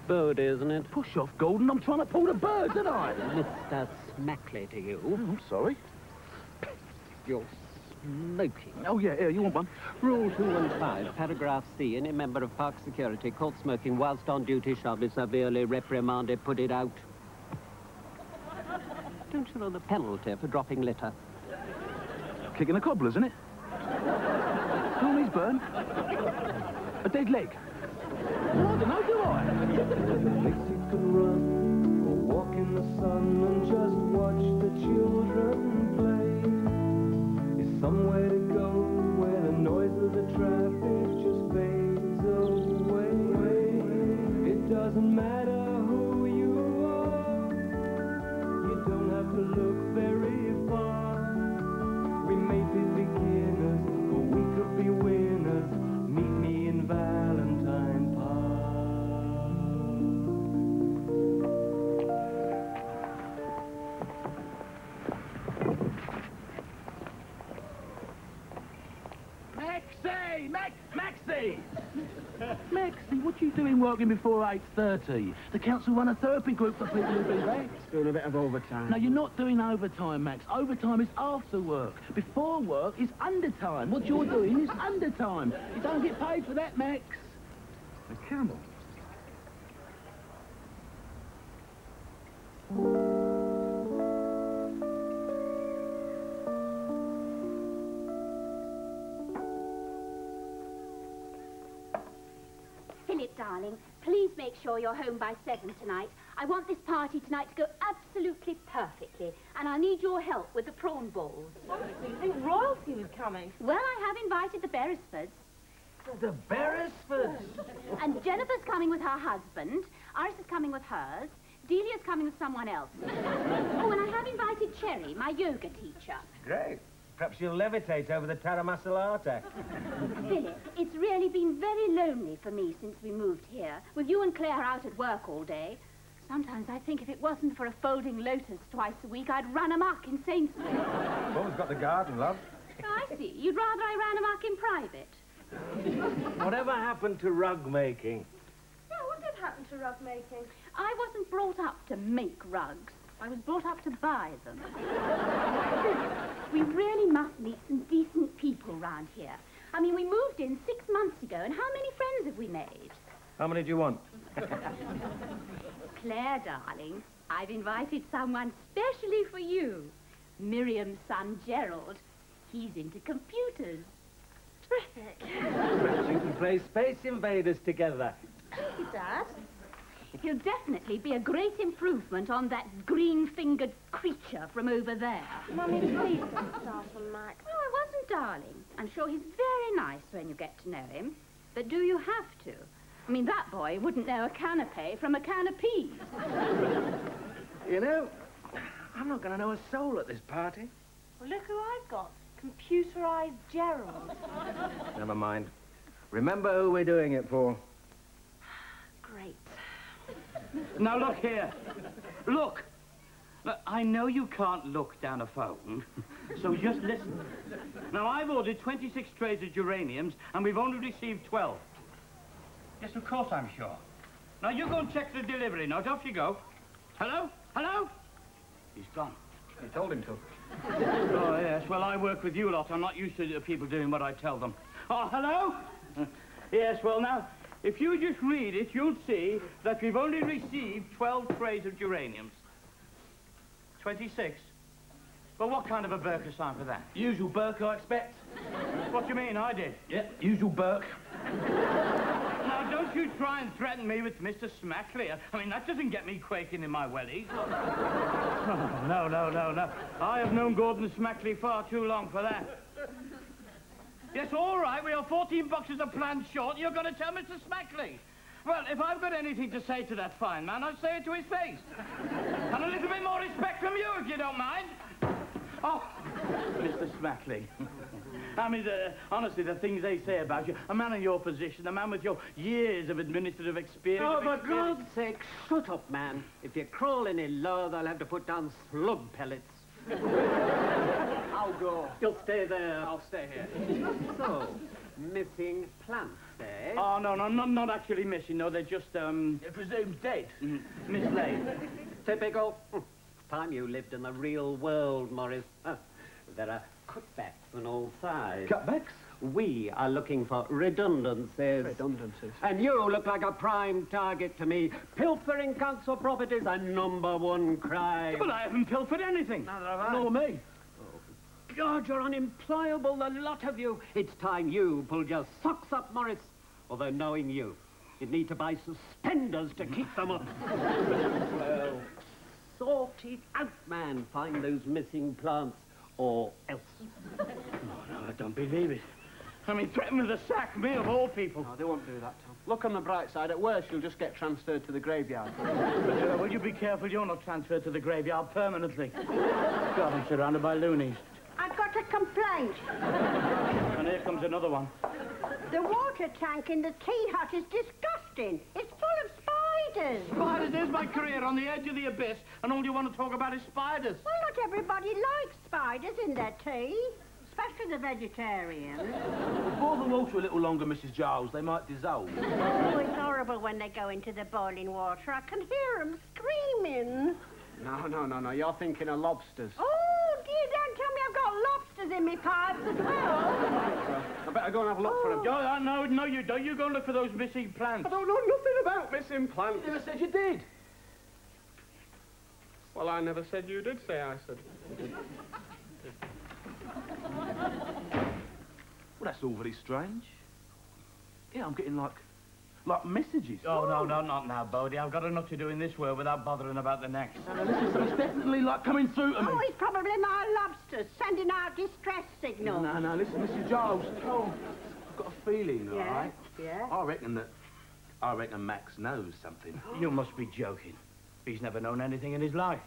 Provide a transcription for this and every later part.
bird, isn't it? Push off, Gordon. I'm trying to pull the birds, aren't I? Mr. Smackley to you. Oh, I'm sorry. You're smoking. Oh, yeah, you want one? Rule 215, paragraph C. Any member of Park Security caught smoking whilst on duty shall be severely reprimanded. Put it out. Don't you know the penalty for dropping litter? Kicking a cobbler, isn't it? Who needs burn? A dead leg? Well, I don't know, do I? Place you can run or walk in the sun and just watch the children play. Is somewhere to go where the noise of the traffic just fades away. It doesn't matter who you are, you don't have to look very far. We may be beginners, or we could be winners. Meet me in Valentine Park. Maxie! Maxie, what you doing working before 8:30? The council run a therapy group for people who do that. Doing a bit of overtime. No, you're not doing overtime, Max. Overtime is after work. Before work is undertime. What you're doing is undertime. You don't get paid for that, Max. A camel? Philip, darling, please make sure you're home by 7 tonight. I want this party tonight to go absolutely perfectly, and I need your help with the prawn balls. You think royalty was coming? Well, I have invited the Beresfords. The Beresfords? And Jennifer's coming with her husband, Iris is coming with hers, Delia's coming with someone else. Oh, and I have invited Cherry, my yoga teacher. Great. Perhaps you'll levitate over the Tara Masalata. Philip, it's really been very lonely for me since we moved here, with you and Claire out at work all day. Sometimes I think if it wasn't for a folding lotus twice a week, I'd run amok in Sainsbury's. You've always got the garden, love. Oh, I see. You'd rather I ran amok in private. Whatever happened to rug making? Yeah, what did happen to rug making? I wasn't brought up to make rugs. I was brought up to buy them. We really must meet some decent people round here. I mean, we moved in 6 months ago, and how many friends have we made? How many do you want? Claire, darling, I've invited someone specially for you. Miriam's son, Gerald. He's into computers. Terrific. Perhaps you can play Space Invaders together. Thank you, Dad. He'll definitely be a great improvement on that green-fingered creature from over there. Mummy, please don't start on Max. No, I wasn't, darling. I'm sure he's very nice when you get to know him. But do you have to? I mean, that boy wouldn't know a canapé from a can of peas. You know, I'm not going to know a soul at this party. Well, look who I've got. Computerized Gerald. Never mind. Remember who we're doing it for. Great. Now, look here. Look. I know you can't look down a phone, so just listen. Now, I've ordered 26 trays of geraniums, and we've only received 12. Yes, of course I'm sure. Now, you go and check the delivery note. Off you go. Hello? Hello? He's gone. You told him to. Oh, yes. Well, I work with you lot. I'm not used to people doing what I tell them. Oh, hello? Yes, well, now, if you just read it, you'll see that we've only received 12 trays of geraniums. 26? Well, what kind of a Burke sign for that? Usual Burke, I expect. What do you mean? I did. Yep, usual Burke. Now, don't you try and threaten me with Mr. Smackley. I mean, that doesn't get me quaking in my wellies. Oh, no. I have known Gordon Smackley far too long for that. Yes, all right, we are 14 boxes of plans short. You're going to tell Mr. Smackley. Well, if I've got anything to say to that fine man, I'll say it to his face. And a little bit more respect from you, if you don't mind. Oh, Mr. Smackley. I mean, honestly, the things they say about you, a man in your position, a man with your years of administrative experience... Oh, for God's sake, shut up, man. If you crawl any lower, they'll have to put down slug pellets. I'll go. You'll stay there. I'll stay here. So, missing plants. say? Oh, no, not actually missing. No, they're just, Presumed dead. mislaid. Typical. Time you lived in the real world, Morris. There are cutbacks on all sides. Cutbacks? We are looking for redundancies. Redundancies. And you look like a prime target to me. Pilfering council property is a #1 crime. But I haven't pilfered anything. Nor me. God, you're unemployable, the lot of you. It's time you pulled your socks up, Morris. Although knowing you, you'd need to buy suspenders to keep them up. Well, sort it out, man. Find those missing plants, or else. No, I don't believe it. I mean, threatening to sack me of all people. No, they won't do that, Tom. Look on the bright side. At worst, you'll just get transferred to the graveyard. Will you be careful you're not transferred to the graveyard permanently? God, I'm surrounded by loonies. I've got a complaint. And here comes another one. The water tank in the tea hut is disgusting. It's full of spiders. Spiders, there's my career on the edge of the abyss, and all you want to talk about is spiders. Well, not everybody likes spiders in their tea, especially the vegetarians. Boil the water a little longer, Mrs. Giles. They might dissolve. Oh, it's horrible when they go into the boiling water. I can hear them screaming. No. You're thinking of lobsters. Oh, dear, don't tell me I've got lobsters in my pipes as well. I better go and have a look for them. No, you don't. You go and look for those missing plants. I don't know nothing about missing plants. You never said you did. Well, I never said you did say I said. Well, that's all very strange. Yeah, I'm getting like messages. Oh, no, not now, Bodie. I've got enough to do in this world without bothering about the next. No, listen, so it's definitely like coming through to me. Oh, it's probably my lobsters sending out distress signals. No, listen, Mrs. Giles. Oh, I've got a feeling, all right? Yeah. I reckon Max knows something. You must be joking. He's never known anything in his life.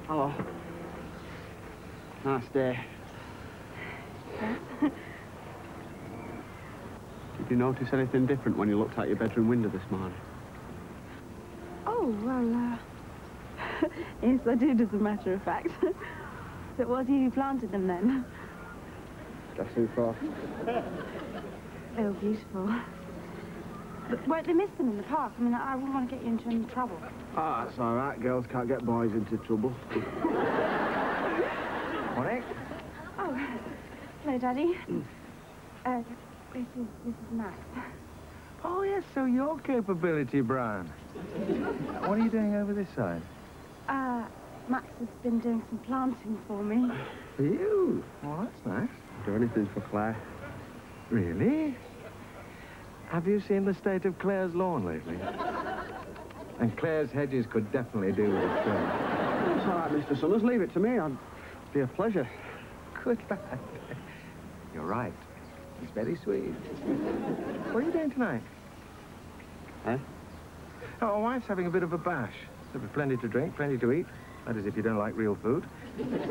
Hello. Nice day. Did you notice anything different when you looked out your bedroom window this morning? Oh, well, yes, I did, as a matter of fact. So it was you who planted them, then? Guessing for. They were beautiful. But won't they miss them in the park? I mean, I wouldn't want to get you into any trouble. Oh, that's all right. Girls can't get boys into trouble. Morning. Oh, hello, Daddy. This is Max. Oh, yes, so your capability, Brian. What are you doing over this side? Max has been doing some planting for me. For you? Oh, that's nice. Do anything for Claire. Really? Have you seen the state of Claire's lawn lately? And Claire's hedges could definitely do with a trim. It's all right, Mr. Summers. Leave it to me. It'd be a pleasure. Good lad. You're right. It's very sweet. What are you doing tonight? Eh? Oh, my wife's having a bit of a bash. There'll be plenty to drink, plenty to eat. That is, if you don't like real food.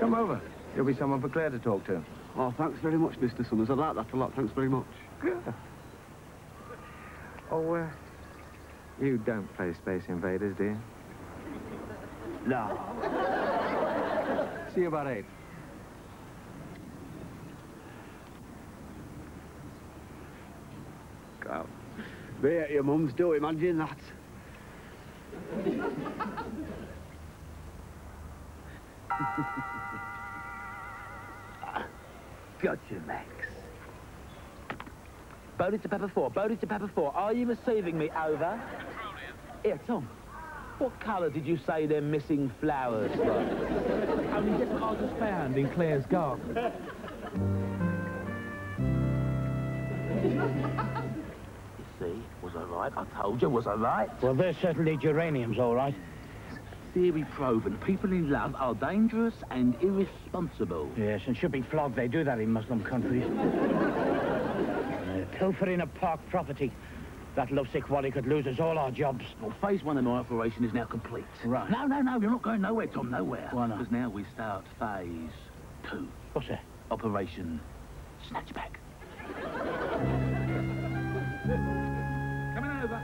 Come over. There'll be someone for Claire to talk to. Oh, thanks very much, Mr. Summers. I'd like that a lot. Thanks very much. Good. Oh, you don't play Space Invaders, do you? No. See you about 8. God. Be at your mum's, do imagine that. Gotcha, Max. Bodie to Pepper 4, Bodie to Pepper 4. Are you receiving me? Over. Here, Tom. What colour did you say them missing flowers were? Only just what I just found in Claire's garden. You see, was I right? I told you, was I right? Well, they're certainly geraniums, all right. Theory proven. People in love are dangerous and irresponsible. Yes, and should be flogged. They do that in Muslim countries. Pilfering a park property. That lovesick wally could lose us all our jobs. Well, phase 1 of my operation is now complete. Right. No, you're not going nowhere, Tom, nowhere. Why not? Because now we start phase 2. What's that? Operation Snatchback. Coming over.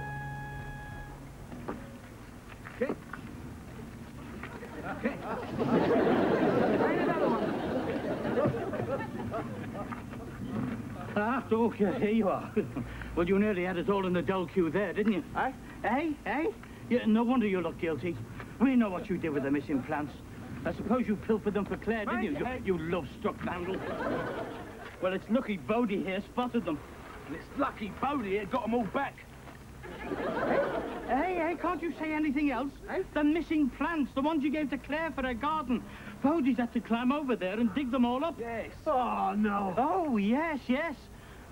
Ah, okay, here you are. Well, you nearly had us all in the dull queue there, didn't you? Eh? Yeah, no wonder you look guilty. We know what you did with the missing plants. I suppose you pilfered them for Claire, didn't you? You love-struck vandal. Well, it's lucky Bodie here spotted them. And it's lucky Bodie here got them all back. Hey, can't you say anything else? The missing plants, the ones you gave to Claire for her garden. Bodie's had to climb over there and dig them all up. Yes. Oh, no. Oh, yes.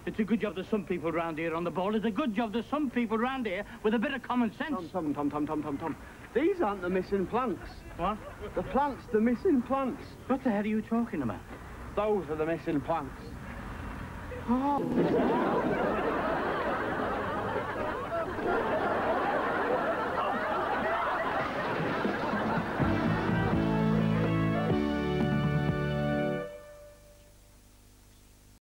It's a good job there's some people round here on the ball. It's a good job there's some people round here with a bit of common sense. Tom. These aren't the missing plants. What? The plants, the missing plants. What the hell are you talking about? Those are the missing plants. Oh.